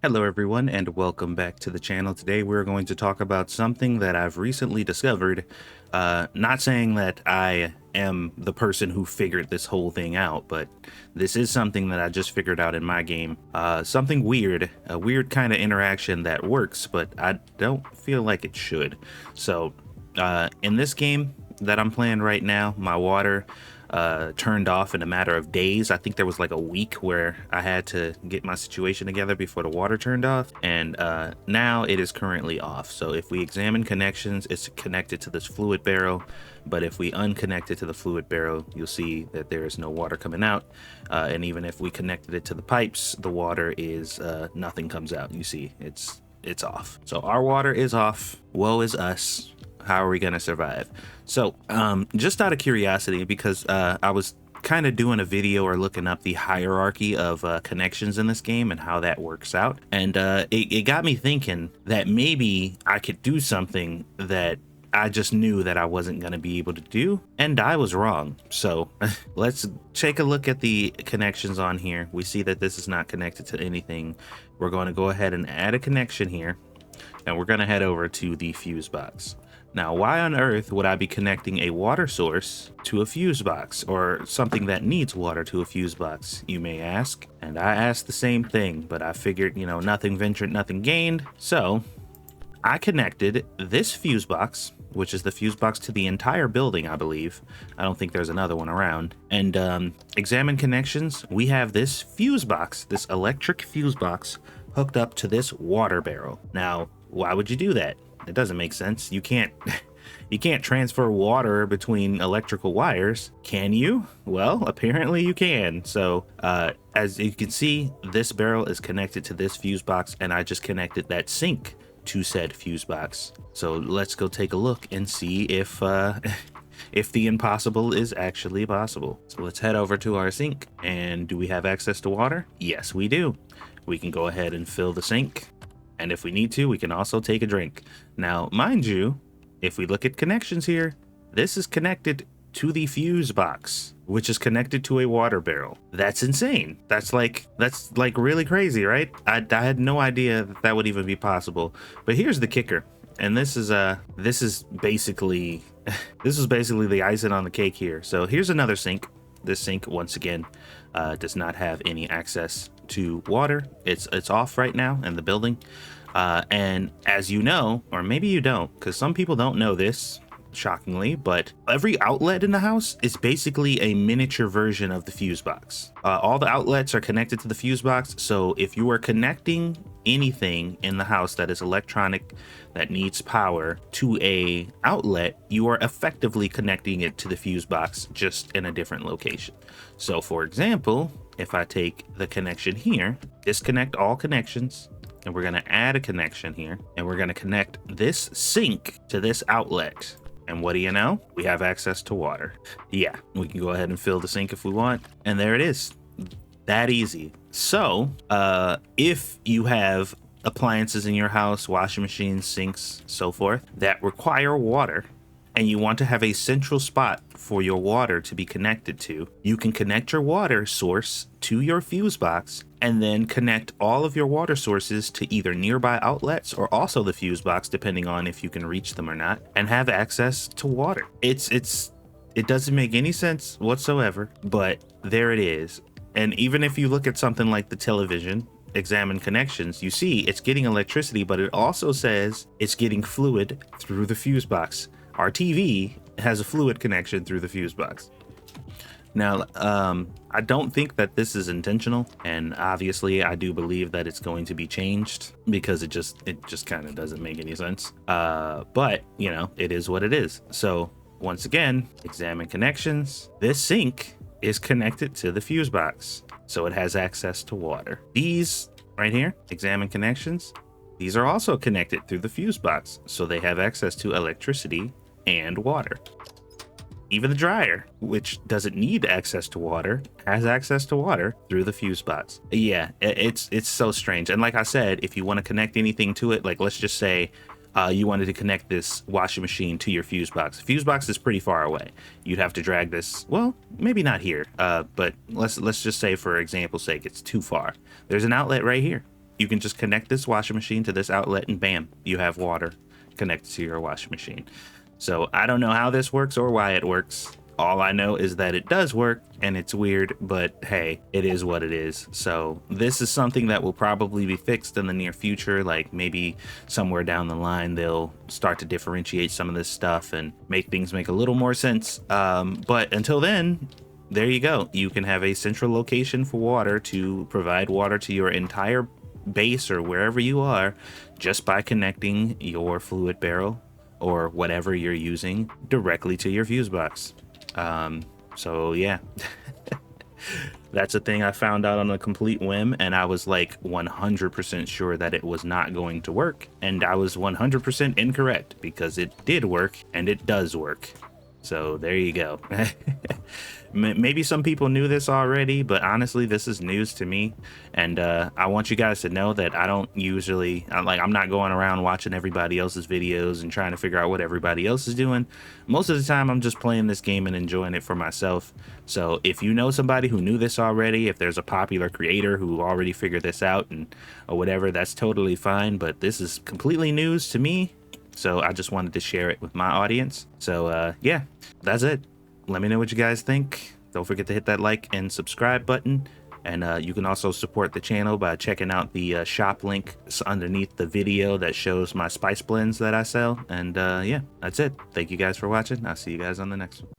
Hello everyone and welcome back to the channel. Today we're going to talk about something that I've recently discovered. Not saying that I am the person who figured this whole thing out, but this is something that I just figured out in my game. Something weird, a weird kind of interaction that works, but I don't feel like it should. So in this game that I'm playing right now, my water turned off in a matter of days. I think there was like a week where I had to get my situation together before the water turned off, and now it is currently off. So if we examine connections, it's connected to this fluid barrel, but if we unconnect it to the fluid barrel, you'll see that there is no water coming out, and even if we connected it to the pipes, the water is nothing comes out. You see it's off. So our water is off. Woe is us. How are we gonna survive? So just out of curiosity, because I was kind of doing a video or looking up the hierarchy of connections in this game and how that works out, and it got me thinking that maybe I could do something that I just knew that I wasn't going to be able to do, and I was wrong. So let's take a look at the connections on here. We see that this is not connected to anything. We're going to go ahead and add a connection here, and we're going to head over to the fuse box. Now, why on earth would I be connecting a water source to a fuse box, or something that needs water to a fuse box, you may ask? And I asked the same thing, but I figured, nothing ventured, nothing gained. So I connected this fuse box, which is the fuse box to the entire building, I believe. I don't think there's another one around. And examine connections. We have this fuse box, this electric fuse box, hooked up to this water barrel. Now, why would you do that? It doesn't make sense. You can't transfer water between electrical wires, can you? Well, apparently you can. So as you can see, this barrel is connected to this fuse box, and I just connected that sink to said fuse box. So let's go take a look and see if if the impossible is actually possible. So let's head over to our sink. And do we have access to water? Yes, we do. We can go ahead and fill the sink. And if we need to, we can also take a drink. Now, mind you, if we look at connections here, this is connected to the fuse box, which is connected to a water barrel. That's insane. That's like really crazy, right? I had no idea that would even be possible. But here's the kicker. And this is basically the icing on the cake here. So here's another sink. This sink, once again, does not have any access to water. It's off right now in the building. And as you know, or maybe you don't, because some people don't know this, shockingly, but every outlet in the house is basically a miniature version of the fuse box. All the outlets are connected to the fuse box. So if you are connecting anything in the house that is electronic, that needs power, to a outlet, you are effectively connecting it to the fuse box, just in a different location. So for example, if I take the connection here, disconnect all connections, and we're going to add a connection here, and we're going to connect this sink to this outlet. And what do you know? We have access to water. Yeah, we can go ahead and fill the sink if we want. And there it is. That easy. So if you have appliances in your house, washing machines, sinks, so forth, that require water, and you want to have a central spot for your water to be connected to, you can connect your water source to your fuse box, and then connect all of your water sources to either nearby outlets or also the fuse box, depending on if you can reach them or not, and have access to water. It doesn't make any sense whatsoever, but there it is. And even if you look at something like the television, examine connections, you see it's getting electricity, but it also says it's getting fluid through the fuse box. Our TV has a fluid connection through the fuse box. Now, I don't think that this is intentional, and obviously I do believe that it's going to be changed, because it just kind of doesn't make any sense. But, it is what it is. So once again, examine connections. This sink is connected to the fuse box, so it has access to water. These right here, examine connections, these are also connected through the fuse box, so they have access to electricity and water. Even the dryer, which doesn't need access to water, has access to water through the fuse box. Yeah, it's so strange. And like I said, if you want to connect anything to it, like let's just say you wanted to connect this washing machine to your fuse box. The fuse box is pretty far away. You'd have to drag this, well, maybe not here, but let's just say, for example's sake, it's too far. There's an outlet right here. you can just connect this washing machine to this outlet and bam, you have water connected to your washing machine. So I don't know how this works or why it works. All I know is that it does work, and it's weird, but hey, it is what it is. So this is something that will probably be fixed in the near future. Like maybe somewhere down the line, they'll start to differentiate some of this stuff and make things make a little more sense. But until then, there you go. You can have a central location for water to provide water to your entire base or wherever you are just by connecting your fluid barrel or whatever you're using directly to your fuse box. So yeah, that's a thing I found out on a complete whim, and I was like 100% sure that it was not going to work, and I was 100% incorrect because it did work and it does work. So there you go. Maybe some people knew this already, but honestly, this is news to me. And I want you guys to know that I don't usually, I'm not going around watching everybody else's videos and trying to figure out what everybody else is doing. Most of the time, I'm just playing this game and enjoying it for myself. So if you know somebody who knew this already, if there's a popular creator who already figured this out and or whatever, that's totally fine. But this is completely news to me. So I just wanted to share it with my audience. So yeah, that's it. Let me know what you guys think. Don't forget to hit that like and subscribe button. And you can also support the channel by checking out the shop link underneath the video that shows my spice blends that I sell. And yeah, that's it. Thank you guys for watching. I'll see you guys on the next one.